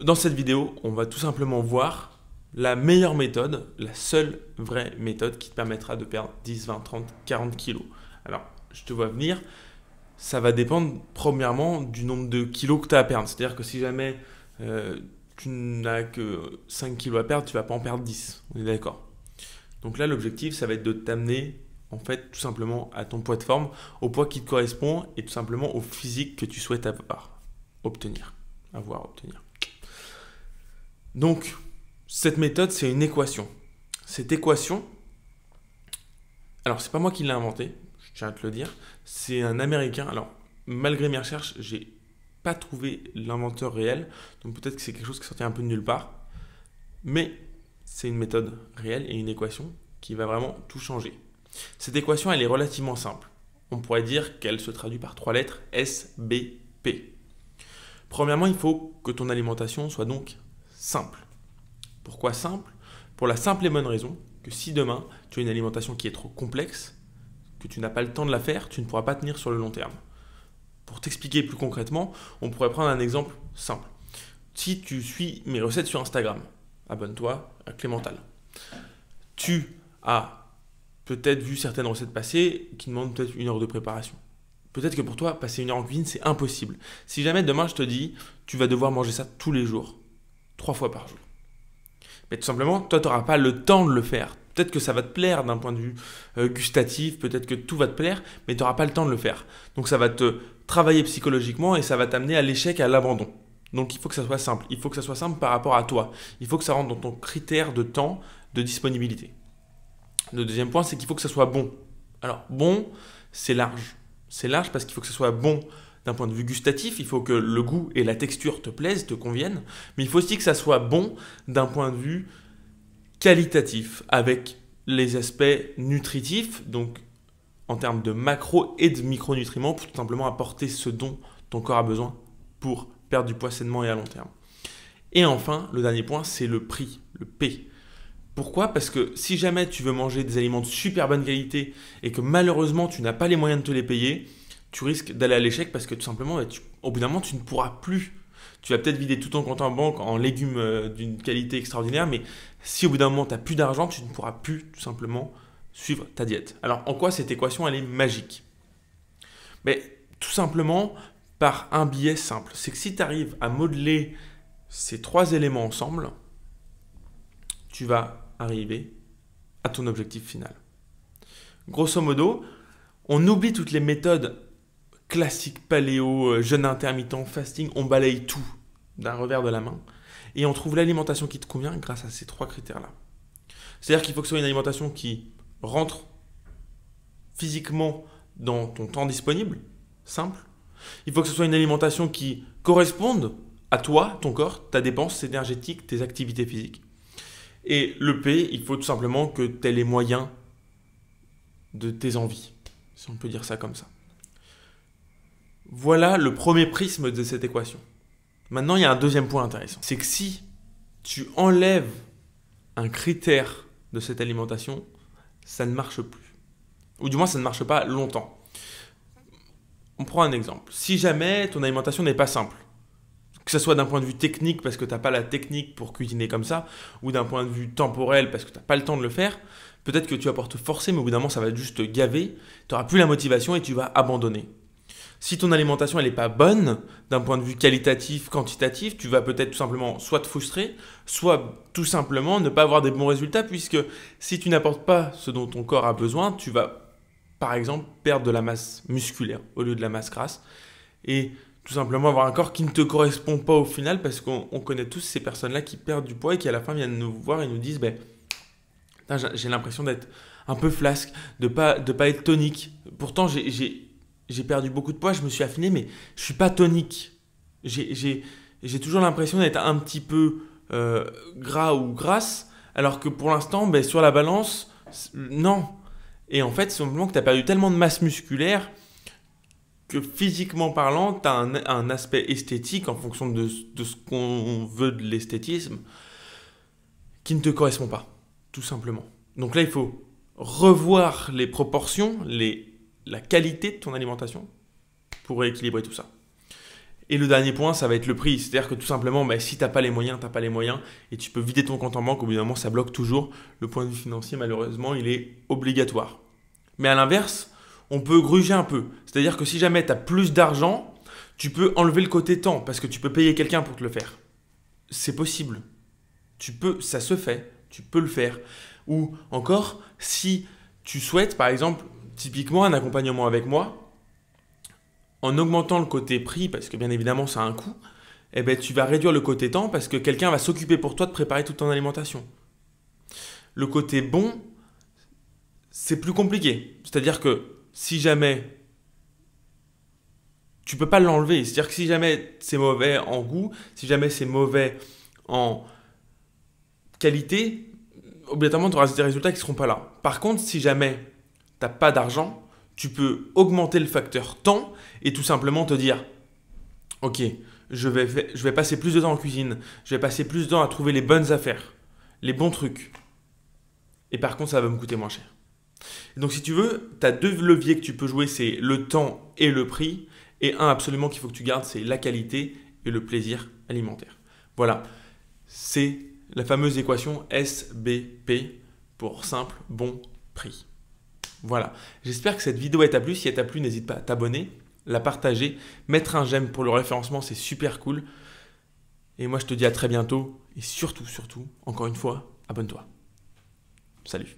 Dans cette vidéo, on va tout simplement voir la meilleure méthode, la seule vraie méthode qui te permettra de perdre 10, 20, 30, 40 kilos. Alors, je te vois venir, ça va dépendre premièrement du nombre de kilos que tu as à perdre. C'est-à-dire que si jamais tu n'as que 5 kilos à perdre, tu ne vas pas en perdre 10. On est d'accord. Donc là, l'objectif, ça va être de t'amener en fait tout simplement à ton poids de forme, au poids qui te correspond et tout simplement au physique que tu souhaites obtenir. Donc, cette méthode, c'est une équation. Cette équation, alors c'est pas moi qui l'ai inventée, je tiens à te le dire, c'est un Américain. Alors, malgré mes recherches, j'ai pas trouvé l'inventeur réel, donc peut-être que c'est quelque chose qui est sorti un peu de nulle part, mais c'est une méthode réelle et une équation qui va vraiment tout changer. Cette équation, elle est relativement simple. On pourrait dire qu'elle se traduit par 3 lettres, S, B, P. Premièrement, il faut que ton alimentation soit donc simple. Pourquoi simple? Pour la simple et bonne raison que si demain, tu as une alimentation qui est trop complexe, que tu n'as pas le temps de la faire, tu ne pourras pas tenir sur le long terme. Pour t'expliquer plus concrètement, on pourrait prendre un exemple simple. Si tu suis mes recettes sur Instagram, abonne-toi à Clémental. Tu as peut-être vu certaines recettes passer qui demandent peut-être 1 heure de préparation. Peut-être que pour toi, passer 1 heure en cuisine, c'est impossible. Si jamais demain, je te dis, tu vas devoir manger ça tous les jours, 3 fois par jour. Mais tout simplement, toi, tu n'auras pas le temps de le faire. Peut-être que ça va te plaire d'un point de vue gustatif, peut-être que tout va te plaire, mais tu n'auras pas le temps de le faire. Donc ça va te travailler psychologiquement et ça va t'amener à l'échec, à l'abandon. Donc il faut que ça soit simple. Il faut que ça soit simple par rapport à toi. Il faut que ça rentre dans ton critère de temps, de disponibilité. Le deuxième point, c'est qu'il faut que ça soit bon. Alors bon, c'est large. C'est large parce qu'il faut que ça soit bon d'un point de vue gustatif, il faut que le goût et la texture te plaisent, te conviennent, mais il faut aussi que ça soit bon d'un point de vue qualitatif, avec les aspects nutritifs, donc en termes de macro et de micronutriments, pour tout simplement apporter ce dont ton corps a besoin pour perdre du poids sainement et à long terme. Et enfin, le dernier point, c'est le prix, le P. Pourquoi? Parce que si jamais tu veux manger des aliments de super bonne qualité et que malheureusement tu n'as pas les moyens de te les payer, tu risques d'aller à l'échec parce que tout simplement, au bout d'un moment, tu ne pourras plus. Tu vas peut-être vider tout ton compte en banque en légumes d'une qualité extraordinaire, mais si au bout d'un moment, tu n'as plus d'argent, tu ne pourras plus tout simplement suivre ta diète. Alors, en quoi cette équation, elle est magique? Mais tout simplement par un biais simple. C'est que si tu arrives à modeler ces 3 éléments ensemble, tu vas arriver à ton objectif final. Grosso modo, on oublie toutes les méthodes classiques paléo, jeûne intermittent, fasting, on balaye tout d'un revers de la main et on trouve l'alimentation qui te convient grâce à ces 3 critères-là. C'est-à-dire qu'il faut que ce soit une alimentation qui rentre physiquement dans ton temps disponible, simple. Il faut que ce soit une alimentation qui corresponde à toi, ton corps, ta dépense énergétique, tes activités physiques. Et le P, il faut tout simplement que tu aies les moyens de tes envies, si on peut dire ça comme ça. Voilà le premier prisme de cette équation. Maintenant, il y a un deuxième point intéressant. C'est que si tu enlèves un critère de cette alimentation, ça ne marche plus. Ou du moins, ça ne marche pas longtemps. On prend un exemple. Si jamais ton alimentation n'est pas simple, que ce soit d'un point de vue technique parce que tu n'as pas la technique pour cuisiner comme ça, ou d'un point de vue temporel parce que tu n'as pas le temps de le faire, peut-être que tu vas pouvoir te forcer, mais au bout d'un moment, ça va juste te gaver, tu n'auras plus la motivation et tu vas abandonner. Si ton alimentation n'est pas bonne, d'un point de vue qualitatif, quantitatif, tu vas peut-être tout simplement soit te frustrer, soit tout simplement ne pas avoir des bons résultats, puisque si tu n'apportes pas ce dont ton corps a besoin, tu vas par exemple perdre de la masse musculaire au lieu de la masse grasse, et tout simplement avoir un corps qui ne te correspond pas au final, parce qu'on connaît tous ces personnes-là qui perdent du poids et qui à la fin viennent nous voir et nous disent j'ai l'impression d'être un peu flasque, de pas être tonique. Pourtant, j'ai perdu beaucoup de poids, je me suis affiné, mais je ne suis pas tonique. J'ai toujours l'impression d'être un petit peu gras ou grasse, alors que pour l'instant, sur la balance, non. Et en fait, c'est simplement que tu as perdu tellement de masse musculaire que physiquement parlant, tu as un aspect esthétique en fonction de ce qu'on veut de l'esthétisme qui ne te correspond pas, tout simplement. Donc là, il faut revoir les proportions, la qualité de ton alimentation pour rééquilibrer tout ça. Et le dernier point, ça va être le prix. C'est-à-dire que tout simplement, si tu n'as pas les moyens, tu n'as pas les moyens et tu peux vider ton compte en banque. Au bout d'un moment, ça bloque toujours. Le point de vue financier, malheureusement, il est obligatoire. Mais à l'inverse, on peut gruger un peu. C'est-à-dire que si jamais tu as plus d'argent, tu peux enlever le côté temps parce que tu peux payer quelqu'un pour te le faire. C'est possible. Ça se fait. Tu peux le faire. Ou encore, si tu souhaites, par exemple, typiquement un accompagnement avec moi, en augmentant le côté prix, parce que bien évidemment ça a un coût, tu vas réduire le côté temps parce que quelqu'un va s'occuper pour toi de préparer toute ton alimentation. Le côté bon, c'est plus compliqué. C'est-à-dire que si jamais tu peux pas l'enlever, c'est-à-dire que si jamais c'est mauvais en goût, si jamais c'est mauvais en qualité, obligatoirement tu auras des résultats qui ne seront pas là. Par contre, si jamais tu n'as pas d'argent, tu peux augmenter le facteur temps et tout simplement te dire « Ok, je vais passer plus de temps en cuisine, je vais passer plus de temps à trouver les bonnes affaires, les bons trucs. Et par contre, ça va me coûter moins cher. » Donc si tu veux, tu as 2 leviers que tu peux jouer, c'est le temps et le prix. Et un absolument qu'il faut que tu gardes, c'est la qualité et le plaisir alimentaire. Voilà, c'est la fameuse équation SBP pour simple, bon, prix. Voilà, j'espère que cette vidéo t'a plu. Si elle t'a plu, n'hésite pas à t'abonner, la partager, mettre un j'aime pour le référencement, c'est super cool. Et moi, je te dis à très bientôt. Et surtout, encore une fois, abonne-toi. Salut.